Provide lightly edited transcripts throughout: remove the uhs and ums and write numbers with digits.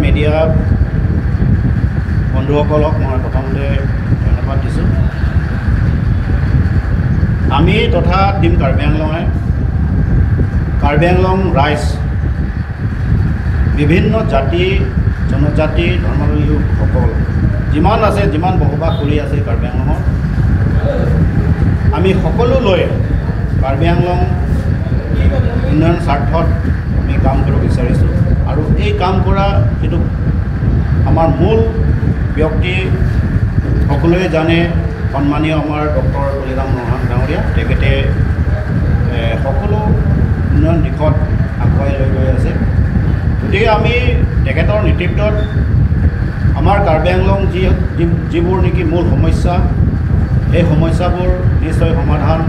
Media বন্ধুসকলক মই প্ৰথমতে ধন্যবাদ দিছোঁ। আমি তথা টিম কাৰ্বি আংলং ৰাইজ বিভিন্ন জাতি জনজাতি ধৰ্মাৱলম্বী লোকসকল যিমান আছে, যিমান বসবাস কৰি আছে কাৰ্বি আংলঙত, আমি সকলো লৈ কাৰ্বি আংলং উন্নয়ন স্বাৰ্থত আমি কাম কৰিব বিচাৰিছোঁ। আৰু এই কাম কৰা যিটো আমাৰ মূল ব্যক্তি সকলোৱে জানে, সন্মানীয় আমাৰ ডক্টৰ তুলিৰাম ৰহাং ডাঙৰীয়া, তেখেতে সকলো উন্নয়ন দিশত আগুৱাই লৈ গৈ আছে। গতিকে আমি তেখেতৰ নেতৃত্বত আমাৰ কাৰ্বি আংলং যিবোৰ নেকি মূল সমস্যা, এই সমস্যাবোৰ নিশ্চয় সমাধান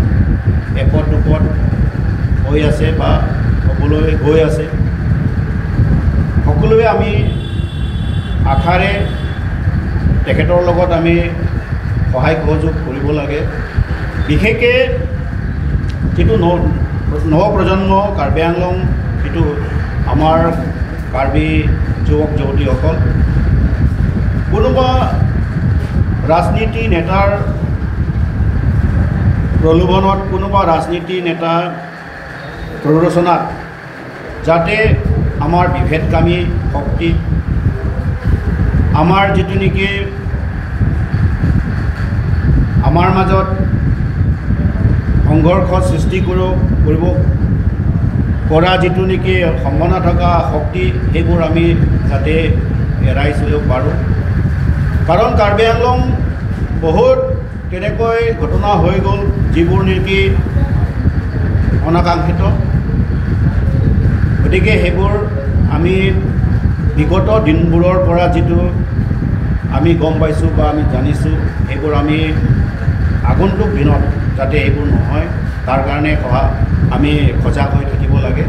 এপদ দুপদ হৈ আছে বা হ'বলৈ গৈ আছে। সকলোৱে আমি আশাৰে তেখেতৰ লগত আমি সহায় সহযোগ কৰিব লাগে। বিশেষকৈ যিটো নৱপ্ৰজন্ম কাৰ্বি আংলং, যিটো আমাৰ কাৰ্বি যুৱক যুৱতীসকল, কোনোবা ৰাজনীতি নেতাৰ প্ৰলোভনত, কোনোবা ৰাজনীতি নেতা প্ৰৰোচনাত যাতে আমাৰ বিভেদকামী শক্তি, আমাৰ যিটো নেকি আমাৰ মাজত সংঘৰ্ষ সৃষ্টি কৰিব পৰা যিটো নেকি সম্ভাৱনা থকা শক্তি, সেইবোৰ আমি যাতে এৰাই চলিব পাৰোঁ। কাৰণ কাৰ্বি আংলং বহুত তেনেকৈ ঘটনা হৈ গ'ল যিবোৰ নেকি অনাকাংক্ষিত। গতিকে সেইবোৰ আমি বিগত দিনবোৰৰ পৰা যিটো আমি গম পাইছোঁ বা আমি জানিছোঁ, সেইবোৰ আমি আগন্তুক দিনত যাতে এইবোৰ নহয় তাৰ কাৰণে আমি সজাগ হৈ থাকিব লাগে।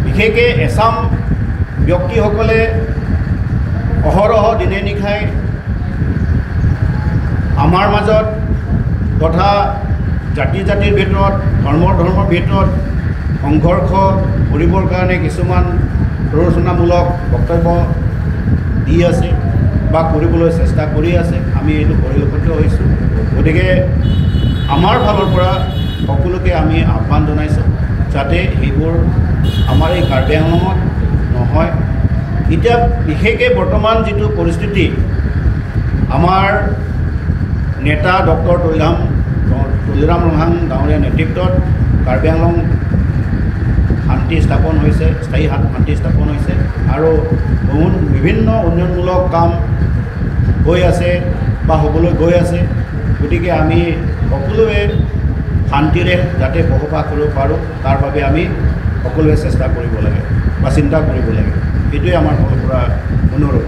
বিশেষকৈ এছাম ব্যক্তিসকলে অহৰহ দিনে নিশাই আমাৰ মাজত তথা জাতিৰ ভিতৰত, ধৰ্মৰ ভিতৰত সংঘৰ্ষ কৰিবৰ কাৰণে কিছুমান প্ৰৰোচনামূলক বক্তব্য দি আছে বা কৰিবলৈ চেষ্টা কৰি আছে। আমি এইটো পৰিলক্ষিত হৈছোঁ। গতিকে আমাৰ ফালৰ পৰা সকলোকে আমি আহ্বান জনাইছোঁ যাতে সেইবোৰ আমাৰ এই কাৰ্বি আংলঙত নহয়। এতিয়া বিশেষকৈ বৰ্তমান যিটো পৰিস্থিতি, আমাৰ নেতা ডক্টৰ তুলিৰাম ৰহাং ডাঙৰীয়া নেতৃত্বত কাৰ্বি আংলং শান্তি স্থাপন হৈছে, স্থায়ী শান্তি স্থাপন হৈছে আৰু বিভিন্ন উন্নয়নমূলক কাম হৈ আছে বা হ'বলৈ গৈ আছে। গতিকে আমি সকলোৱে শান্তিৰে যাতে বসবাস কৰিব পাৰোঁ তাৰ বাবে আমি সকলোৱে চেষ্টা কৰিব লাগে বা চিন্তা কৰিব লাগে। এইটোৱে আমাৰ ফালৰ পৰা অনুৰোধ।